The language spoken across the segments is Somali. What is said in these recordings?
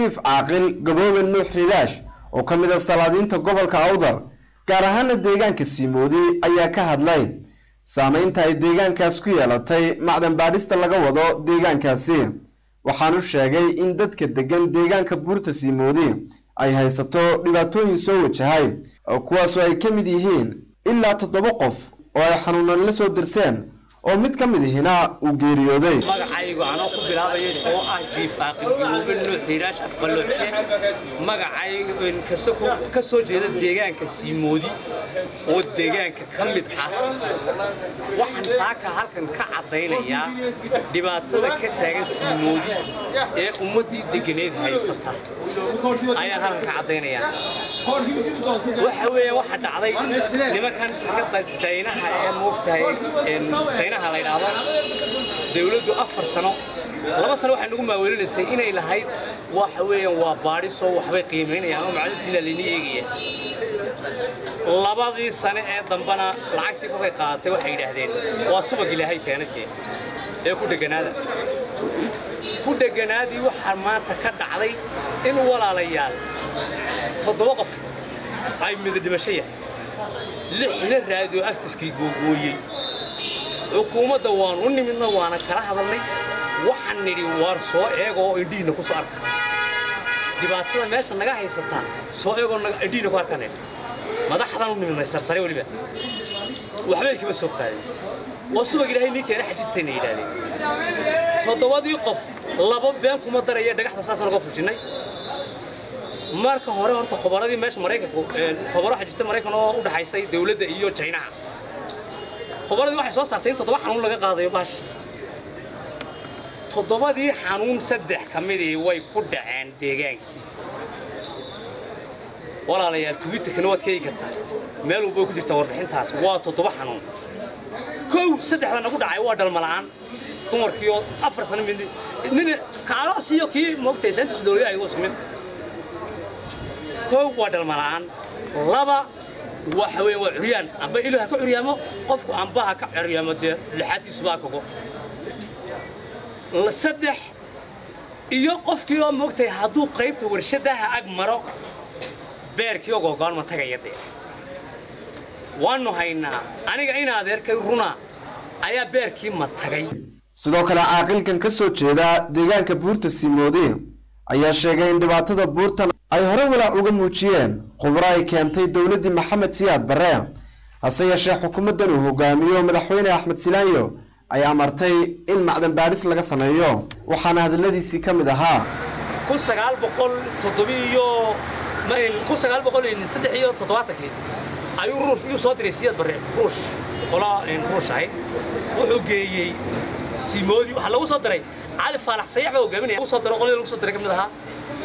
jiif caaqil gaboobe nuux ridaash oo ka mid ah salaadiinta gobolka Awdal gaar ahaan deegaanka Simoodi ayaa ka hadlay saameynta ay deegaankaas ku yeelatay macdan baadhista laga wado deegaankaasi waxaanu sheegay in dadka degan deegaanka buurta Simoodi ay haysato dhibaatooyin soo wajahay kuwaas oo ay ka mid yihiin ilaa 7 qof oo ay xanuunan la soo dirseen oo mid ka mid ahina uu geeriyooday magacaygu aan ku bilaabay oo ah jiif caaqil gaboobe nuux ridaash afqalooxshe magacaygu in ka soo jeeda deegaanka Simoodi oo deegaanka ka mid ah waxaan saaka halkan ka cadeynayaa dhibaatada ka taagan Simoodi ee ummadii deganeed haysata ayaan halkan ka cadeynayaa waxa weeye waxa dhacday nimankan shirkadda Chinaha ee moogtahay Chinaha la yiraahdo dawladdu 4 sano 2 sano waxay nagu maaweelinaysay inay lahayd waxa weeyaan waa baadhiso waxbay qiimeynayaan oo macdinta la eegaya labadii sano ee dambana lacagtii ku qaadatay waxay yiraahdeen waa subag ilaahay keenay ee ku dhaganaadii waxa maanta ka dhacday in walaalayaal 7 qof ay mid dhimasho yahay 6 raadiyo active-kii googooyay xukuumadda waan u nimidna waana kala hadalnay waxaan nidhi war soo eego indhiina ku soo arka dhibaatada meesha naga haysata soo eego indhiina ku arkanay madaxdan u nimidna sarsare waliba waxbay kaba soo qaadeen oo subag ilaahay ninkeena xajistayna yiraahdeen 7 qof laba been kuma daraya dhagaxda saasan uga fujinay marka hore horta khabaradii meesha Mareykanku khabaro xajista Mareykan oo u dhaxaysay dawladda iyo Chinaha khabaradii waxay soo saartay 7 xanuun laga qaadayo baash 7 xanuun 3 kamidii way ku dhaceen deegaankii walaalayaal Twitter-kana waad keegi kartaa meel walba ku jirta warbixintaas waa 7 xanuun kow 3 nagu dhacay waa dhalmalaan dumarkii oo 4 sano nin kaalo siyo kii moogtay santis dowladda ay u sameeyeen kow waa dhalmalaan laba waxa weeye waa curiyaan amba ilaaha ka curiyaamo qofku ambaha ka curiyaamo de lixaadkiisu baa kago 3 iyo qofkii oo moogtay haduu qaybta warshadaha ag maro beerkii oo go'aan ma tagayade waanu haynaa aniga in adeerkay runa ayaa beerkii ma tagay sidoo kale caaqilkan ka soo jeeda deegaanka buurta Simoodi ayaa sheegay in dhibaatada buurtan ay hore walaac uga muujiyeen khubaro ay keentay dawladda Maxamed Siyaad Barre hase yeeshee xukuumaddan uu hogaamiyo madaxweyne Axmed Silaanyo ay amartay in macdan baadhis laga sameeyo waxaana hadaladiisii ka mid ahaa 1973 ayuu ruush uu soo diray Siyaad Barre ruush qolaa in ruushay wuxuu geeyay Simoodi waxa lagu soo diray Ali Faalax Sayax oo hogaaminaya soo diray qolada lagu soo diray kamid ahaa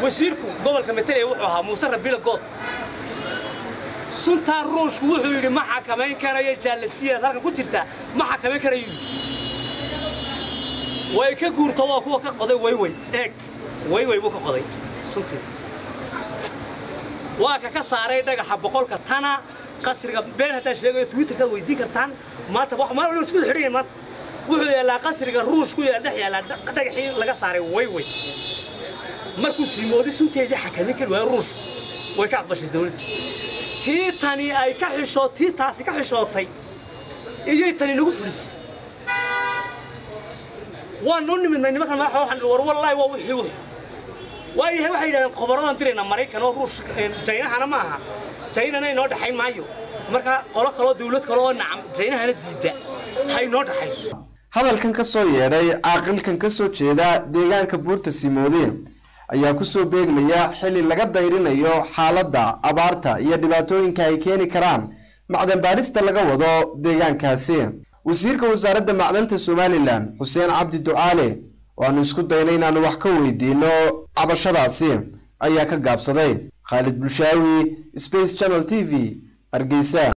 wasiirku gobolka Meteley wuxuu ahaa Muuse Rabila Good sunta ruushku wuxuu yiri ma xakameyn karayo jaalasiya halka ku jirta ma xakameyn karayo way ka guurto waa kuwa ka qoday way buu ka qoday suntii waa ka saaray dhagaxa boqolka tana qasriga been hada sheegay Twitter-ka weydii kartaan maanta wax ma isku xiriyeen maanta wuxuu yeelaa qasriga ruushku ee dhex yaala dhagaxii laga saaray way markuu Simoodi sunteedii xakameyn kar waa ruushku way ka aqbashay dawladda tii tani ay ka xisho tii taasi ka xishootay iyo tani nagu fulisay waan u nimidnay nimankan ma waxaan war wallahi waa wixii waxay yiraahdeen khubaradan tirina Mareykan oo ruush China-hana ma aha China-na inoo dhaxayn maayo marka qolo kale dawlad kale oo nacam China-hana diida hay noo dhaxayso hadalkan ka soo yeeray caaqilkan ka soo jeeda deegaanka buurta Simoodi ayaa ku soo beegmaya xilli laga dayrinayo xaaladda abaarta iyo dhibaatooyinka ay keeni karaan macdan baadhista laga wado deegaankaasi wasiirka wasaaradda macdanta Somaliland Xuseen Cabdi Ducaale waanu isku daynay inaan wax ka weydiino cabashadaasi ayaa ka gaabsaday Khalid Bulshaawi Space Channel TV Hargeysa